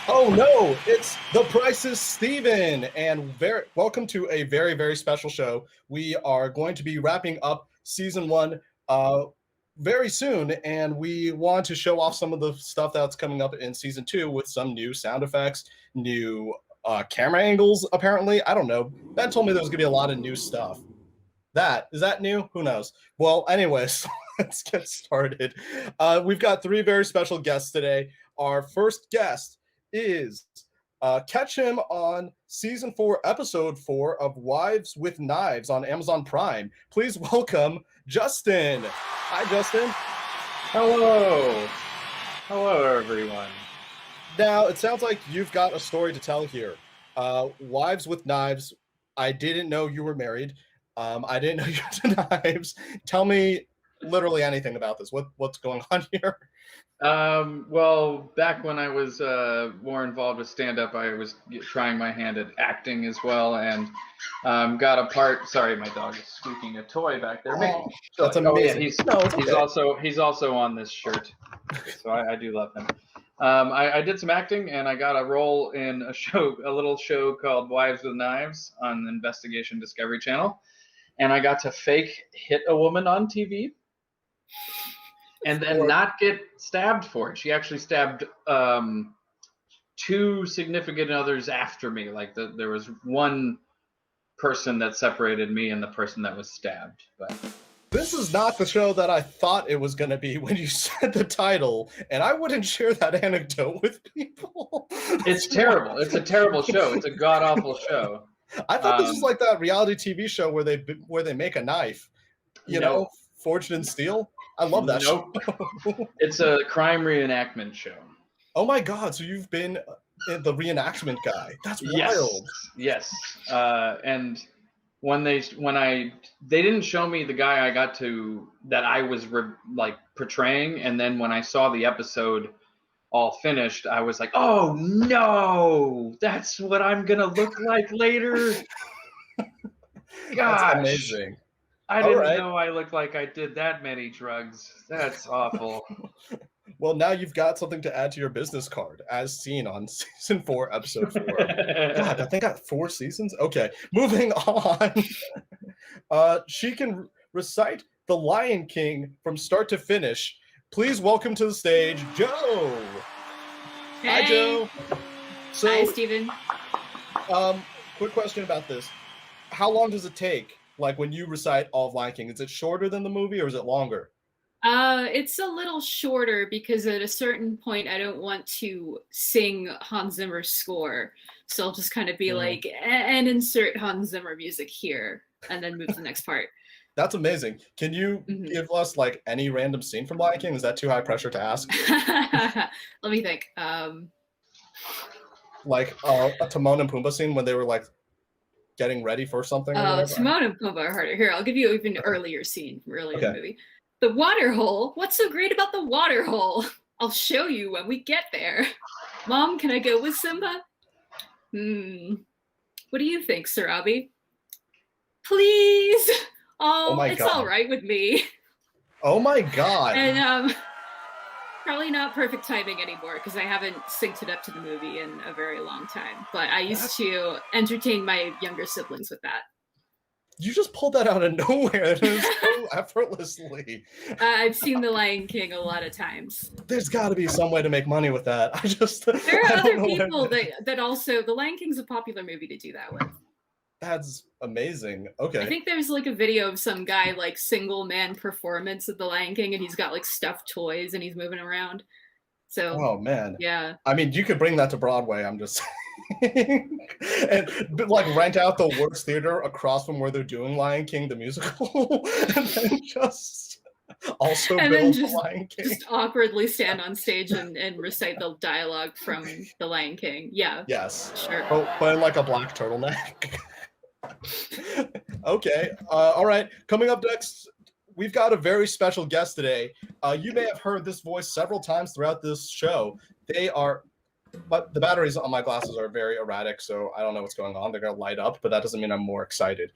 Oh no, it's The Price is Steven, and welcome to a very, very special show. We are going to be wrapping up season one very soon, and we want to show off some of the stuff that's coming up in season two with some new sound effects, new camera angles, apparently. I don't know. Ben told me there was going to be a lot of new stuff. Is that new? Who knows? Well, anyways, let's get started. We've got three very special guests today. Our first guest is catch him on season 4, episode 4 of Wives with Knives on Amazon Prime. Please welcome Justin. Hi, Justin. Hello. Hello, everyone. Now, it sounds like you've got a story to tell here. Wives with Knives. I didn't know you were married. I didn't know you had knives. Tell me literally anything about this. What's going on here? Well, back when I was more involved with stand-up, I was trying my hand at acting as well, and got a part. Sorry, my dog is squeaking a toy back there. Oh, that's amazing. He's also on this shirt, so I do love him. I did some acting, and I got a role in a little show called Wives with Knives on Investigation Discovery Channel, and I got to fake hit a woman on TV. And then not get stabbed for it. She actually stabbed two significant others after me. Like there was one person that separated me and the person that was stabbed. But this is not the show that I thought it was going to be when you said the title, and I wouldn't share that anecdote with people. It's terrible. It's a terrible show. It's a god-awful show. I thought this was like that reality TV show where they make a knife, you know, forged in steel. I love that show. It's a crime reenactment show. Oh my god! So you've been the reenactment guy. That's wild. Yes. And when they didn't show me the guy that I was portraying, and then when I saw the episode all finished, I was like, oh no, that's what I'm gonna look like later. Gosh. That's amazing. I didn't know I looked like I did that many drugs. That's awful. Well, now you've got something to add to your business card, as seen on season 4, episode 4. God, I think I got 4 seasons? Okay, moving on. She can recite The Lion King from start to finish. Please welcome to the stage, Joe. Hey. Hi, Joe. So, hi, Steven. Quick question about this. How long does it take? Like when you recite all of Lion King, is it shorter than the movie or is it longer? It's a little shorter because at a certain point I don't want to sing Hans Zimmer's score. So I'll just kind of be like, and insert Hans Zimmer music here and then move to the next part. That's amazing. Can you give us like any random scene from Lion King? Is that too high pressure to ask? Let me think. Like a Timon and Pumbaa scene when they were like getting ready for something? Timon and Pumbaa are harder. Here, I'll give you an even earlier scene from earlier in the movie. The water hole? What's so great about the water hole? I'll show you when we get there. Mom, can I go with Simba? What do you think, Sarabi? Please! Oh it's God. All right with me. Oh my God. And probably not perfect timing anymore because I haven't synced it up to the movie in a very long time. But I used to entertain my younger siblings with that. You just pulled that out of nowhere. So effortlessly. I've seen The Lion King a lot of times. There's got to be some way to make money with that. There are other people that also... The Lion King's a popular movie to do that with. That's amazing. Okay. I think there's like a video of some guy like single man performance of The Lion King and he's got like stuffed toys and he's moving around. So oh man. Yeah. I mean, you could bring that to Broadway, I'm just saying. And like rent out the worst theater across from where they're doing Lion King the musical and then just also and build then The Lion King. Just awkwardly stand on stage and recite the dialogue from The Lion King. Yeah. Yes. Sure. But in like a black turtleneck. Okay. All right. Coming up next, we've got a very special guest today. You may have heard this voice several times throughout this show. But the batteries on my glasses are very erratic, so I don't know what's going on. They're going to light up, but that doesn't mean I'm more excited.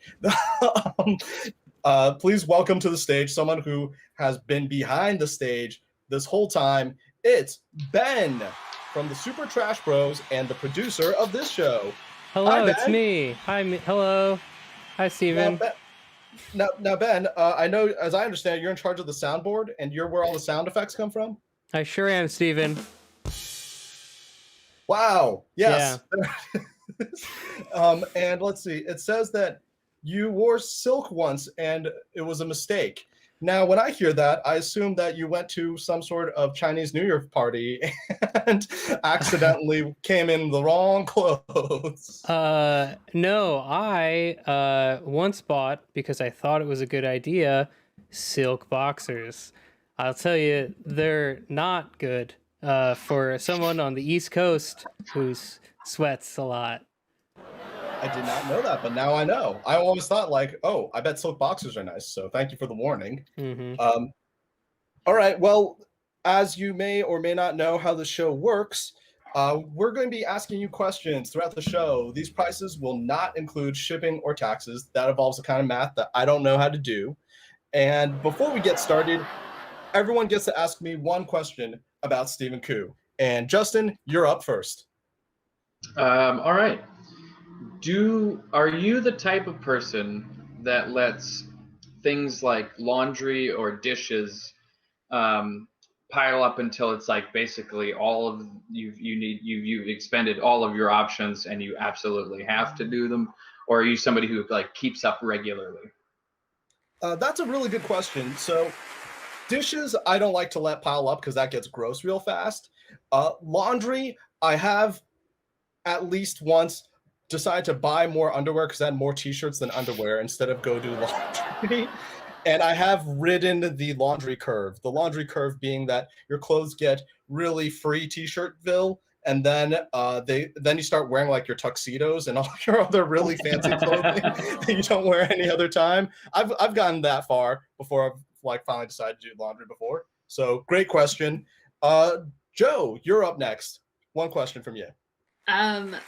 Please welcome to the stage someone who has been behind the stage this whole time. It's Ben. from the Super Trash Bros and the producer of this show. Hello, Hi, it's Ben. me. Hi, hello. Hi, Steven. Now, Ben, I know, as I understand, you're in charge of the soundboard, and you're where all the sound effects come from? I sure am, Steven. Wow. Yes. Yeah. And let's see. It says that you wore silk once, and it was a mistake. Now, when I hear that, I assume that you went to some sort of Chinese New Year party and accidentally came in the wrong clothes. No, I once bought, because I thought it was a good idea, silk boxers. I'll tell you, they're not good for someone on the East Coast who sweats a lot. I did not know that, but now I know. I always thought like, oh, I bet silk boxers are nice. So thank you for the warning. Mm-hmm. All right. Well, as you may or may not know how the show works, we're going to be asking you questions throughout the show. These prices will not include shipping or taxes. That involves a kind of math that I don't know how to do. And before we get started, everyone gets to ask me one question about Stephen Koo. And Justin, you're up first. All right. Are you the type of person that lets things like laundry or dishes pile up until it's like basically all of you've expended all of your options and you absolutely have to do them, or are you somebody who like keeps up regularly? That's a really good question. So dishes, I don't like to let pile up because that gets gross real fast. Laundry, I have at least once decided to buy more underwear because I had more t-shirts than underwear instead of go do laundry. And I have ridden the laundry curve. The laundry curve being that your clothes get really free t-shirtville, and then you start wearing like your tuxedos and all your other really fancy clothing that you don't wear any other time. I've gotten that far before I've like finally decided to do laundry before. So great question. Joe, you're up next. One question from you.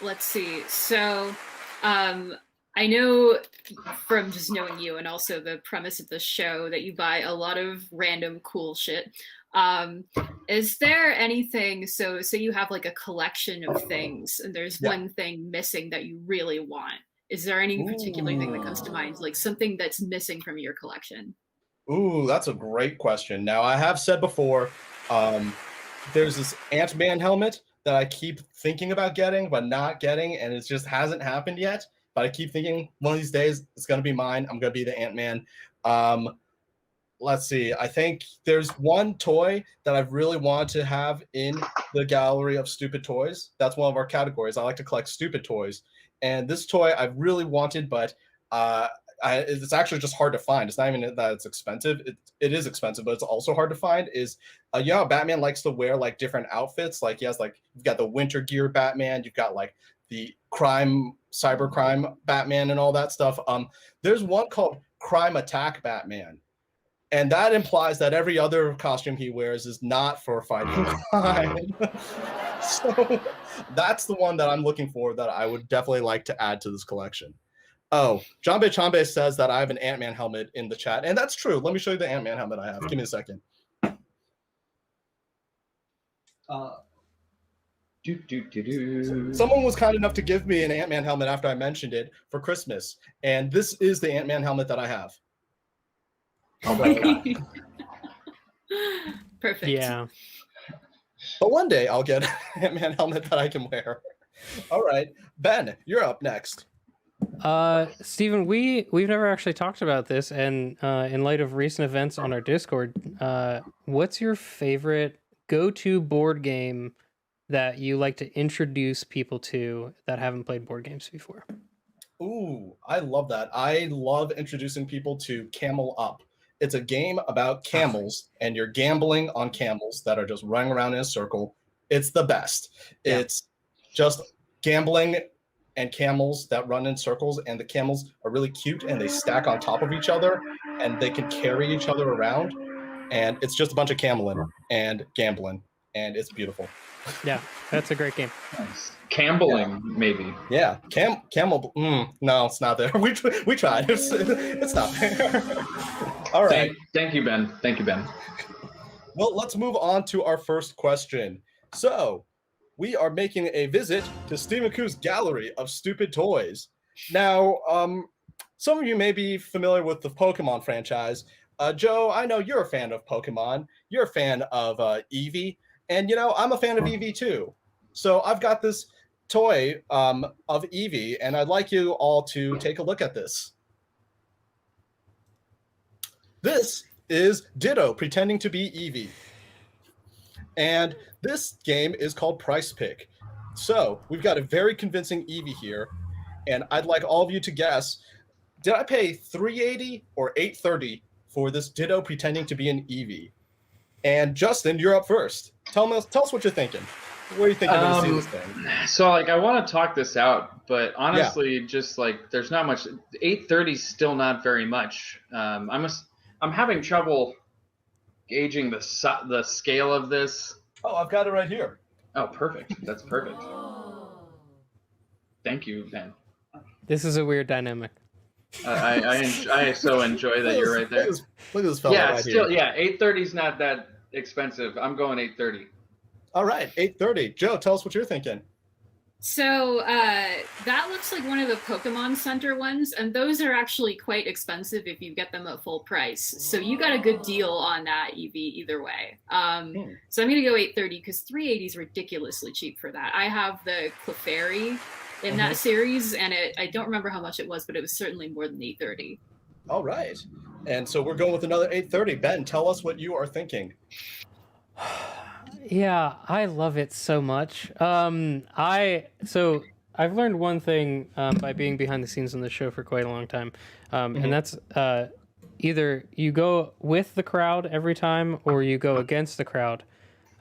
Let's see. So, I know from just knowing you and also the premise of the show that you buy a lot of random cool shit. Is there anything, so you have like a collection of things and there's one thing missing that you really want. Is there any particular thing that comes to mind, like something that's missing from your collection? Ooh, that's a great question. Now, I have said before, there's this Ant-Man helmet that I keep thinking about getting, but not getting, and it just hasn't happened yet. But I keep thinking one of these days it's going to be mine. I'm going to be the Ant-Man. Let's see. I think there's one toy that I've really wanted to have in the gallery of stupid toys. That's one of our categories. I like to collect stupid toys. And this toy I've really wanted, but it's actually just hard to find. It's not even that it's expensive. It is expensive, but it's also hard to find. Is you know, Batman likes to wear like different outfits. Like he has like, you've got the winter gear Batman. You've got like the cybercrime Batman and all that stuff. There's one called Crime Attack Batman. And that implies that every other costume he wears is not for fighting crime. So that's the one that I'm looking for that I would definitely like to add to this collection. Oh, Jambe Chambe says that I have an Ant-Man helmet in the chat. And that's true. Let me show you the Ant-Man helmet I have. Give me a second. Someone was kind enough to give me an Ant-Man helmet after I mentioned it for Christmas. And this is the Ant-Man helmet that I have. Oh my God. Perfect. Yeah. But one day I'll get an Ant-Man helmet that I can wear. All right. Ben, you're up next. Steven, we've never actually talked about this, and in light of recent events on our Discord, what's your favorite go-to board game that you like to introduce people to that haven't played board games before? Ooh, I love that. I love introducing people to Camel Up. It's a game about camels, and you're gambling on camels that are just running around in a circle. It's the best. Yeah. It's just gambling and camels that run in circles, and the camels are really cute, and they stack on top of each other, and they can carry each other around. And it's just a bunch of cameling and gambling, and it's beautiful. Yeah, that's a great game. Nice. Cambling, maybe. Yeah, camel. No, it's not there. We tried. It's not there. All right. Thank you, Ben. Thank you, Ben. Well, let's move on to our first question. So, we are making a visit to Stephen Koo's gallery of stupid toys. Now, some of you may be familiar with the Pokemon franchise. Joe, I know you're a fan of Pokemon. You're a fan of Eevee. And, you know, I'm a fan of Eevee too. So I've got this toy of Eevee, and I'd like you all to take a look at this. This is Ditto pretending to be Eevee. And this game is called Price Pick. So we've got a very convincing Eevee here, and I'd like all of you to guess, did I pay $380 or $830 for this Ditto pretending to be an Eevee? And Justin, you're up first. Tell us what you're thinking. Where do you think you're going to see this thing? So, like, I want to talk this out, but honestly, just like, there's not much. $830 is still not very much. I'm having trouble gauging the scale of this. Oh, I've got it right here. Oh, perfect. That's perfect. Thank you, Ben. This is a weird dynamic. I so enjoy that you're right there. Look at this fella right still, here. yeah, $830 is not that expensive. I'm going $830. All right, $830. Joe, tell us what you're thinking. So that looks like one of the Pokemon Center ones, and those are actually quite expensive if you get them at full price. So you got a good deal on that, Eevee, either way. So I'm going to go $830 because $380 is ridiculously cheap for that. I have the Clefairy in that series, and I don't remember how much it was, but it was certainly more than $830. All right. And so we're going with another $830. Ben, tell us what you are thinking. Yeah, I love it so much. So I've learned one thing by being behind the scenes on the show for quite a long time, and that's either you go with the crowd every time or you go against the crowd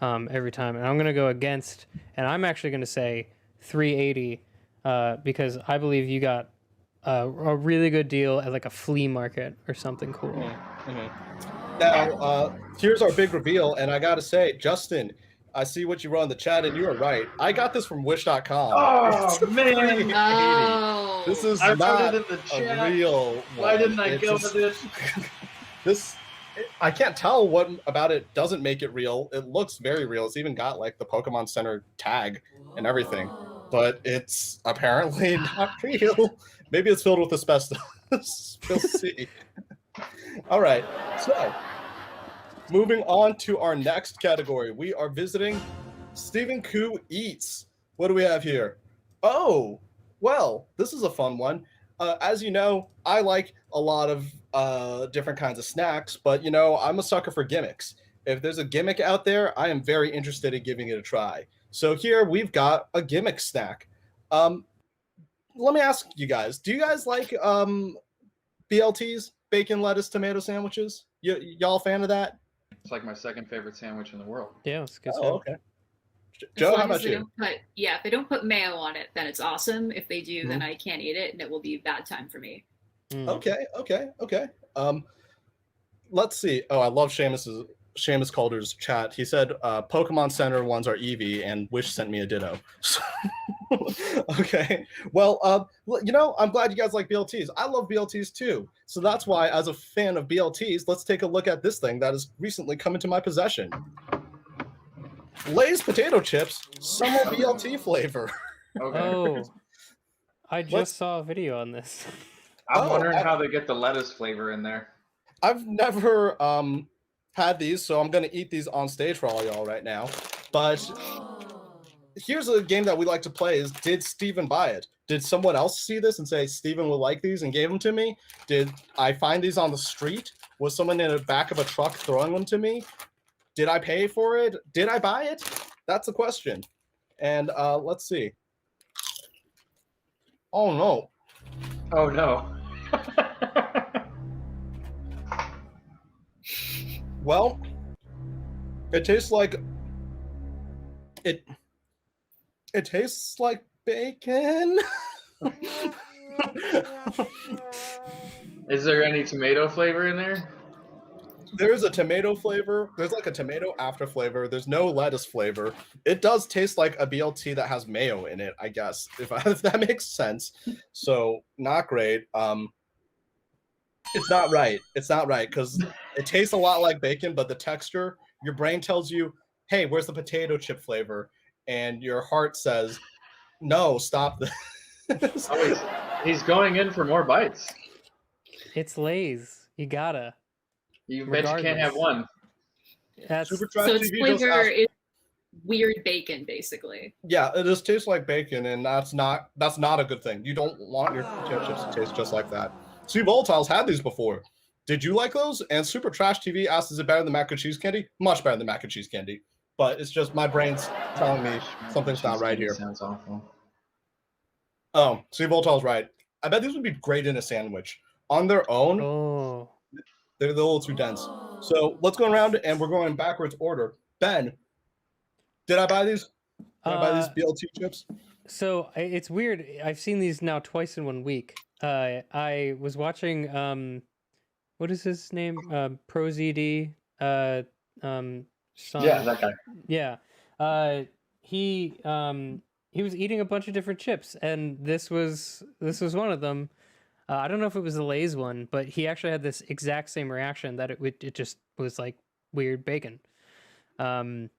every time. And I'm going to go against, and I'm actually going to say $380 because I believe you got a really good deal at like a flea market or something cool. Now, here's our big reveal, and I gotta say, Justin, I see what you wrote in the chat, and you are right. I got this from Wish.com. Oh, man. No. This is I not wrote it in the chat. a real one. Why didn't I go with it? This, I can't tell what about it doesn't make it real. It looks very real. It's even got like the Pokemon Center tag and everything, but it's apparently not real. Maybe it's filled with asbestos. We'll see. All right, so moving on to our next category, we are visiting Stephen Koo Eats. What do we have here? Oh, well, this is a fun one. As you know, I like a lot of different kinds of snacks, but you know, I'm a sucker for gimmicks. If there's a gimmick out there, I am very interested in giving it a try. So here we've got a gimmick snack. Let me ask you guys, do you guys like BLTs? Bacon, lettuce, tomato sandwiches? Y'all a fan of that? It's like my second favorite sandwich in the world. Yeah, it's good. Oh, okay. Joe, how about you? If they don't put mayo on it, then it's awesome. If they do, then I can't eat it, and it will be a bad time for me. Okay. Let's see. Oh, I love Seamus Calder's chat. He said Pokemon Center ones are Eevee, and Wish sent me a Ditto. Okay. Well, you know, I'm glad you guys like BLTs. I love BLTs too. So that's why, as a fan of BLTs, let's take a look at this thing that has recently come into my possession. Lay's potato chips, summer BLT flavor. Okay. Oh, I just saw a video on this. I'm wondering how they get the lettuce flavor in there. I've never had these, so I'm going to eat these on stage for all y'all right now. But here's a game that we like to play is, did Steven buy it? Did someone else see this and say, Steven will like these and gave them to me? Did I find these on the street? Was someone in the back of a truck throwing them to me? Did I pay for it? Did I buy it? That's the question. And let's see. Oh, no. Oh, no. Well, it tastes like it tastes like bacon. Is there any tomato flavor in there? There's a tomato flavor. There's like a tomato after flavor. There's no lettuce flavor. It does taste like a BLT that has mayo in it, I guess, if that makes sense. So not great. It's not right. It's not right because it tastes a lot like bacon, but the texture, your brain tells you, hey, where's the potato chip flavor? and your heart says, "No, stop this." Oh, he's going in for more bites. It's Lay's. You gotta. You bet you can't have Regardless. one. That's Super Trash So its TV just flavor asked, is weird bacon, basically. yeah, it just tastes like bacon, and that's not a good thing. You don't want your potato chips to taste just like that. See, Volatiles had these before. Did you like those? And Super Trash TV asked, "Is it better than mac and cheese candy?" Much better than mac and cheese candy. But it's just my brain's telling me something's not right here. Sounds awful. Oh, see, Volatile's right. I bet these would be great in a sandwich. On their own, oh. they're a little too dense. So let's go around, and we're going backwards order. Ben, did I buy these? Did I buy these BLT chips? So it's weird. I've seen these now twice in 1 week. I was watching what is his name? ProZD. Yeah, that guy. Yeah. He was eating a bunch of different chips, and this was one of them. I don't know if it was the Lay's one, but he actually had this exact same reaction that it just was like weird bacon. But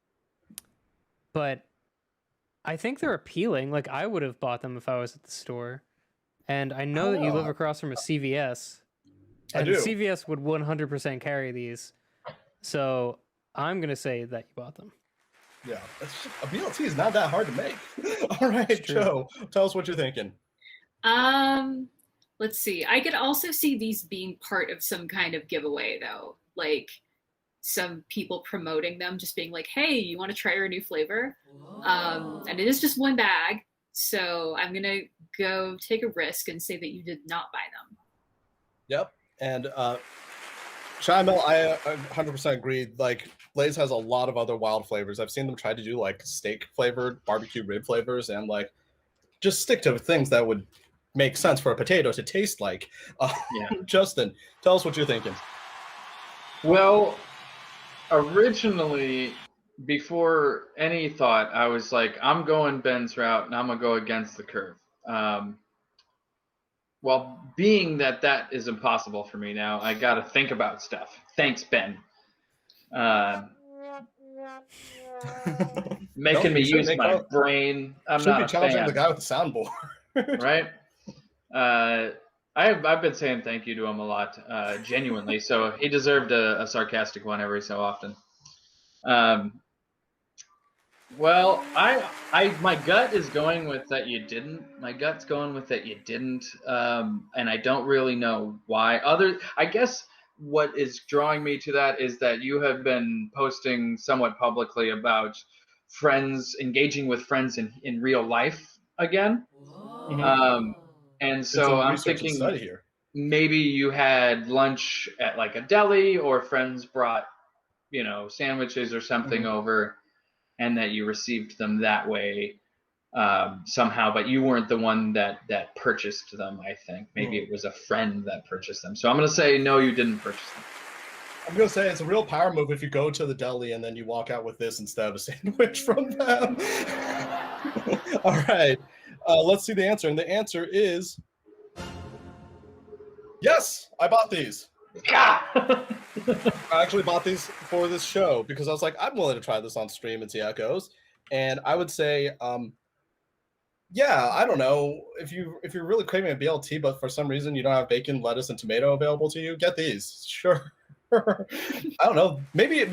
I think they're appealing. Like, I would have bought them if I was at the store. And I know that you live across from a CVS. And I do. CVS would 100% carry these. So I'm going to say that you bought them. Yeah, a BLT is not that hard to make. All right, Joe, tell us what you're thinking. Let's see. I could also see these being part of some kind of giveaway, though. Like some people promoting them, just being like, "Hey, you want to try our new flavor?" And it is just one bag, so I'm gonna go take a risk and say that you did not buy them. Yep, and Shyamel, I 100% agree. Like, Lay's has a lot of other wild flavors. I've seen them try to do like steak flavored, barbecue rib flavors, and like just stick to things that would make sense for a potato to taste like. Justin, tell us what you're thinking. Well, originally, before any thought, I was like, I'm going Ben's route, and I'm going to go against the curve. Well, being that is impossible for me now, I got to think about stuff. Thanks, Ben. Making me use my brain. I'm not a challenging fan. the guy with the soundboard. Right? I've been saying thank you to him a lot, genuinely. So he deserved a sarcastic one every so often. Well, my gut is going with that you didn't. My gut's going with that you didn't, and I don't really know why. I guess what is drawing me to that is that you have been posting somewhat publicly about friends engaging with friends in real life again. And so I'm thinking maybe you had lunch at like a deli, or friends brought, sandwiches or something over, and that you received them that way somehow, but you weren't the one that purchased them. I think maybe it was a friend that purchased them. So I'm going to say no, you didn't purchase them. I'm going to say it's a real power move if you go to the deli and then you walk out with this instead of a sandwich from them. All right. Let's see the answer. And the answer is yes, I bought these. I actually bought these for this show because I was like, I'm willing to try this on stream and see how it goes. And I would say, yeah, I don't know, if you're really craving a BLT, but for some reason you don't have bacon, lettuce, and tomato available to you, get these. Sure. I don't know. Maybe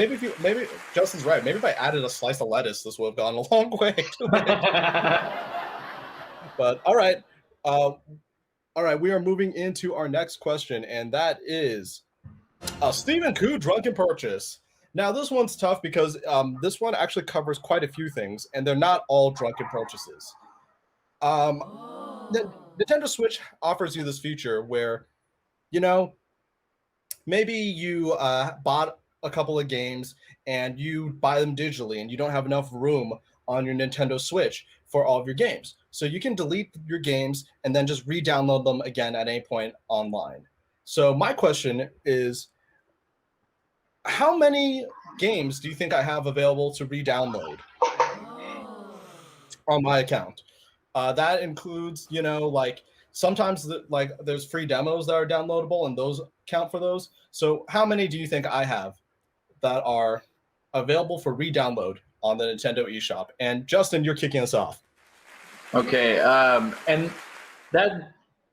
Justin's right. Maybe if I added a slice of lettuce, this would have gone a long way. But all right. All right, we are moving into our next question, and that is Stephen Koo Drunken Purchase. Now, this one's tough because this one actually covers quite a few things, and they're not all drunken purchases. The Nintendo Switch offers you this feature where, maybe you bought a couple of games and you buy them digitally and you don't have enough room on your Nintendo Switch for all of your games. So you can delete your games and then just re-download them again at any point online. So my question is, how many games do you think I have available to re-download on my account? That includes, like sometimes there's free demos that are downloadable and those count for those. So how many do you think I have that are available for re-download on the Nintendo eShop. And Justin, you're kicking us off. Okay, and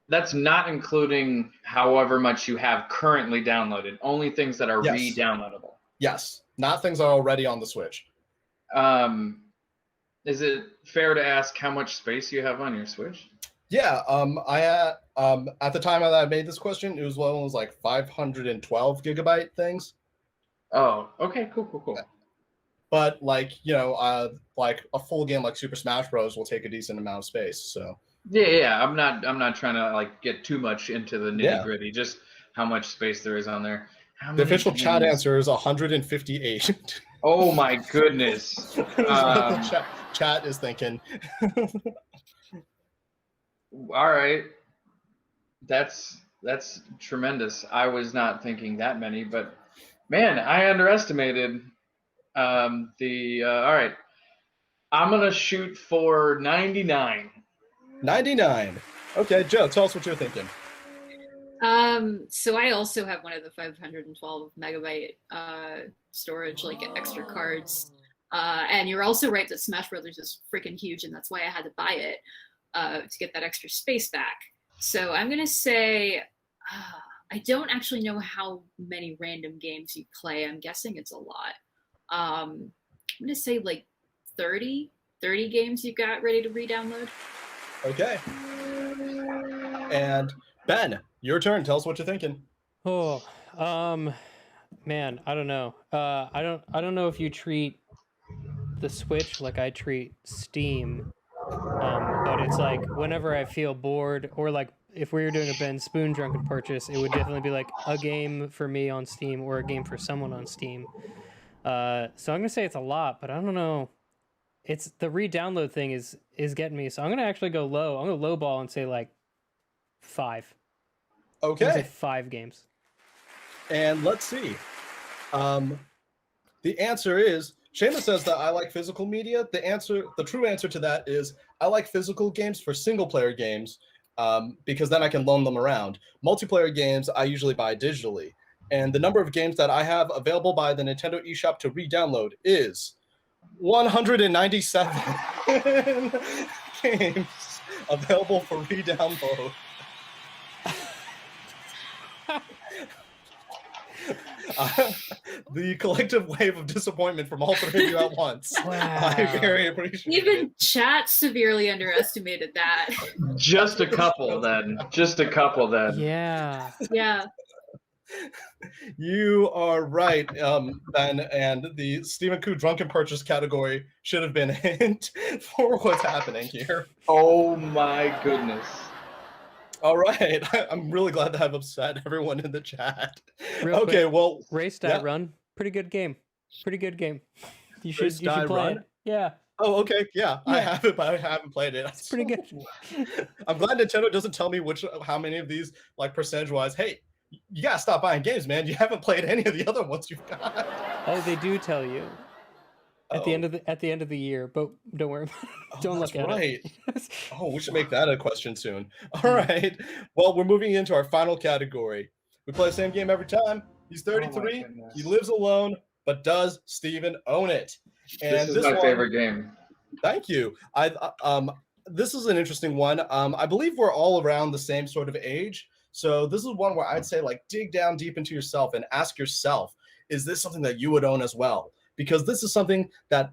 that's not including however much you have currently downloaded. Only things that are Yes. re-downloadable. Yes, not things that are already on the Switch. Is it fair to ask how much space you have on your Switch? Yeah, I had at the time that I made this question, it was one of those like 512 gigabyte things. Oh, okay, cool. But like like a full game like Super Smash Bros. Will take a decent amount of space. So Yeah. I'm not trying to like get too much into the nitty gritty. Just how much space there is on there. The official chat answer is 158. Oh my goodness. The chat is thinking. All right. That's tremendous. I was not thinking that many, but man, I underestimated all right. I'm going to shoot for 99. 99. Okay, Joe, tell us what you're thinking. So I also have one of the 512 megabyte storage, like extra cards. And you're also right that Smash Brothers is freaking huge, and that's why I had to buy it to get that extra space back. So I'm gonna say I don't actually know how many random games you play. I'm guessing it's a lot. I'm gonna say like 30 games you've got ready to re-download. Okay. And Ben, your turn. Tell us what you're thinking. Oh, man, I don't know. I don't know if you treat the Switch like I treat Steam. But it's like whenever I feel bored, or like if we were doing a Ben Spoon Drunken purchase, it would definitely be like a game for me on Steam or a game for someone on Steam. So I'm gonna say it's a lot, but I don't know. It's the re-download thing is getting me. So I'm gonna actually go low. I'm gonna lowball and say like 5. Okay. I'm gonna say 5 games. And let's see. The answer is Seamus says that I like physical media. The true answer to that is I like physical games for single player games because then I can loan them around. Multiplayer games I usually buy digitally. And the number of games that I have available by the Nintendo eShop to re-download is 197 games available for re-download. The collective wave of disappointment from all three of you at once. Wow. I very appreciate Even it. chat severely underestimated that. Just a couple then. Yeah. Yeah. You are right, Ben, and the Stephen Koo drunken purchase category should have been a hint for what's happening here. Oh my goodness. All right. I'm really glad to have upset everyone in the chat. Real Okay, quick, well, Race Die Run, pretty good game. You should Race Die play Run? it. Yeah, oh, okay, yeah, I Yeah. have it, but I haven't played it. it's pretty good. I'm glad Nintendo doesn't tell me how many of these, like percentage-wise. Hey, you gotta stop buying games, man. You haven't played any of the other ones you've got. Oh, they do tell you at the end of the year, but don't worry. Don't that's look at right. it. Oh, we should make that a question soon. All right. Well, we're moving into our final category. We play the same game every time. He's 33. goodness. He lives alone, but does Steven own it? And This is my favorite game. Thank you. This is an interesting one. I believe we're all around the same sort of age. So this is one where I'd say like dig down deep into yourself and ask yourself, is this something that you would own as well? Because this is something that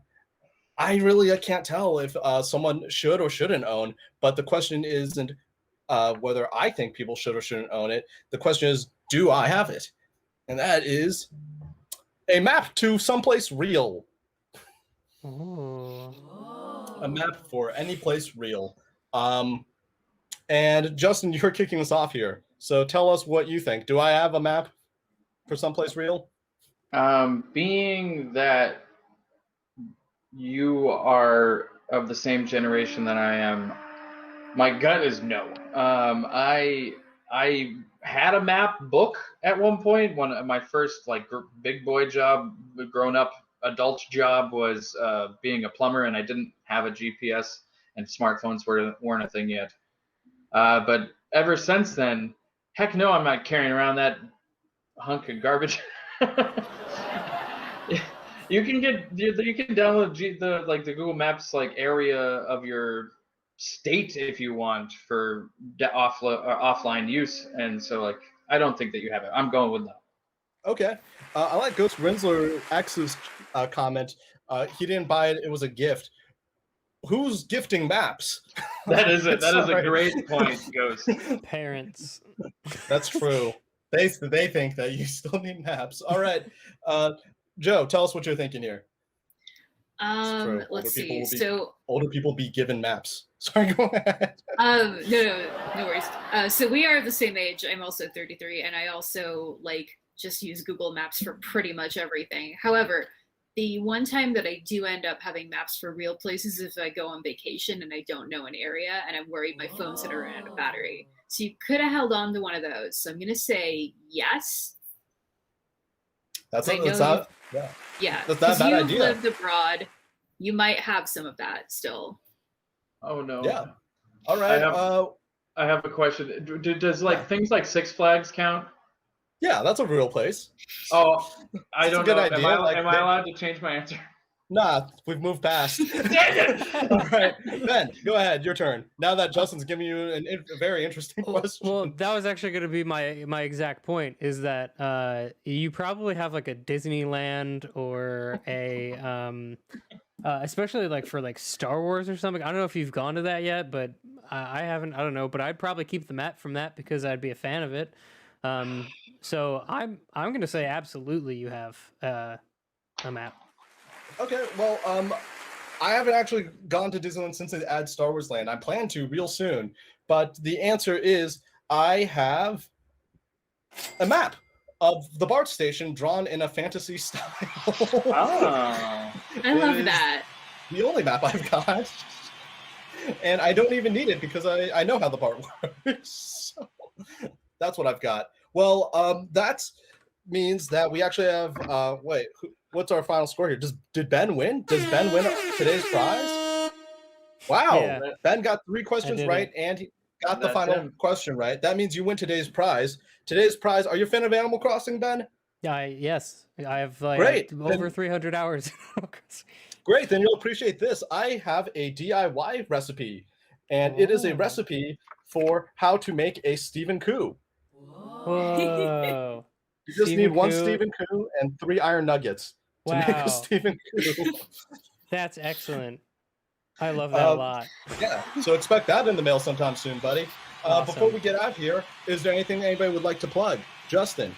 I can't tell if someone should or shouldn't own. But the question isn't whether I think people should or shouldn't own it. The question is, do I have it? And that is a map to someplace real. Oh. A map for any place real. And Justin, you're kicking us off here. So tell us what you think. Do I have a map for someplace real? Being that you are of the same generation that I am, my gut is no. I had a map book at one point. One of my first like big boy job, grown up adult job was being a plumber, and I didn't have a GPS, and smartphones weren't a thing yet. But ever since then, heck no, I'm not carrying around that hunk of garbage. You can download the Google Maps like area of your state if you want for offline use, and so like I don't think that you have it. I'm going with no. Okay. I like Ghost Rinsler X's comment. He didn't buy it; it was a gift. Who's gifting maps? That is it. That is a great point, Ghost. Parents. That's true. They think that you still need maps. All right, Joe, tell us what you're thinking here. Let's see. Older people be given maps. Sorry, go ahead. No worries. So we are the same age. I'm also 33, and I also just use Google Maps for pretty much everything. However, the one time that I do end up having maps for real places is if I go on vacation and I don't know an area and I'm worried my phone's gonna run out of battery. So you could have held on to one of those. So I'm gonna say yes. That's not yeah. That's not a bad idea. You've lived abroad, you might have some of that still. Oh no. Yeah. All right. I have a question. Does things like Six Flags count? Yeah, that's a real place. Oh, I don't know. Idea. Am I allowed to change my answer? Nah, we've moved past. All right, Ben, go ahead. Your turn. Now that Justin's giving you a very interesting question. Well, that was actually going to be my exact point. Is that you probably have like a Disneyland or a especially for Star Wars or something. I don't know if you've gone to that yet, but I haven't. I don't know, but I'd probably keep the map from that because I'd be a fan of it. So I'm going to say absolutely you have a map. Okay, well, I haven't actually gone to Disneyland since they add Star Wars Land. I plan to real soon, but the answer is I have a map of the BART station drawn in a fantasy style. Oh, I love that. The only map I've got, and I don't even need it because I know how the BART works. So that's what I've got. Well, that means that we actually have. What's our final score here? Did Ben win? Does Ben win today's prize? Wow, yeah. Ben got 3 questions right, and he got the final question right. That means you win today's prize. Today's prize. Are you a fan of Animal Crossing, Ben? Yes, I have great over 300 hours. Great, then you'll appreciate this. I have a DIY recipe, and it is a recipe for how to make a Stephen Coup. Whoa! You just need 1 Stephen Coup and 3 iron nuggets to make a Stephen Coup. That's excellent. I love that a lot. Yeah, so expect that in the mail sometime soon, buddy. Awesome. Before we get out here, is there anything anybody would like to plug? Justin,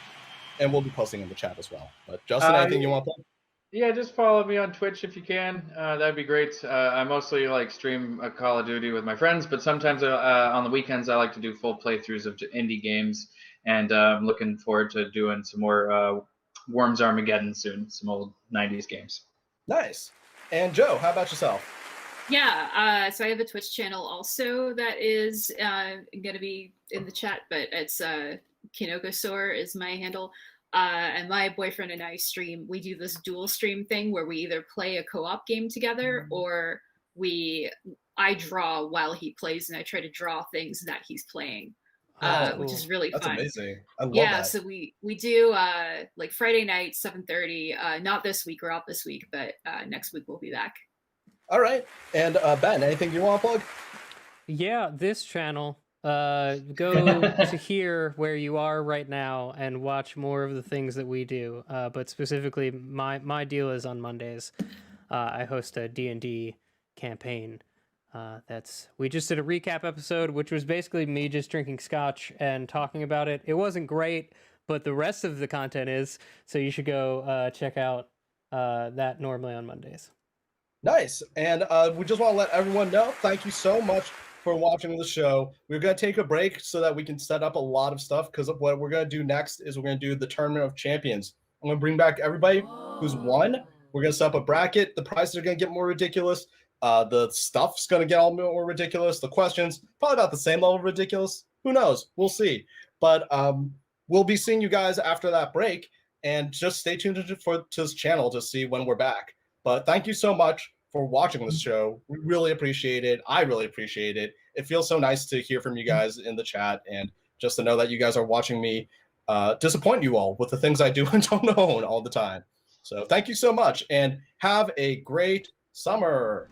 and we'll be posting in the chat as well. But Justin, anything you want to plug? Yeah, just follow me on Twitch if you can. That'd be great. I mostly stream Call of Duty with my friends, but sometimes on the weekends I like to do full playthroughs of indie games. And I'm looking forward to doing some more Worms Armageddon soon, some old 90s games. Nice. And Joe, how about yourself? Yeah, so I have a Twitch channel also that is going to be in the chat, but it's Kinokosaur is my handle. And my boyfriend and I stream. We do this dual stream thing where we either play a co-op game together or I draw while he plays, and I try to draw things that he's playing. Which is really fun. That's amazing. I love that. So we do Friday night 7:30. Not this week, we're off this week, but next week we'll be back. All right. And Ben, anything you want to plug? Yeah, this channel. Go to here where you are right now and watch more of the things that we do. But specifically, my deal is on Mondays. I host a D&D campaign. We just did a recap episode, which was basically me just drinking scotch and talking about it. It wasn't great, but the rest of the content is, so you should go check out that normally on Mondays. Nice. And we just want to let everyone know, thank you so much for watching the show. We're going to take a break so that we can set up a lot of stuff, because what we're going to do next is we're going to do the Tournament of Champions. I'm going to bring back everybody who's won. We're going to set up a bracket. The prizes are going to get more ridiculous. The stuff's going to get all more ridiculous. The questions, probably about the same level of ridiculous. Who knows? We'll see. But we'll be seeing you guys after that break. And just stay tuned to this channel to see when we're back. But thank you so much for watching this show. We really appreciate it. I really appreciate it. It feels so nice to hear from you guys in the chat, and just to know that you guys are watching me disappoint you all with the things I do and don't own all the time. So thank you so much, and have a great summer.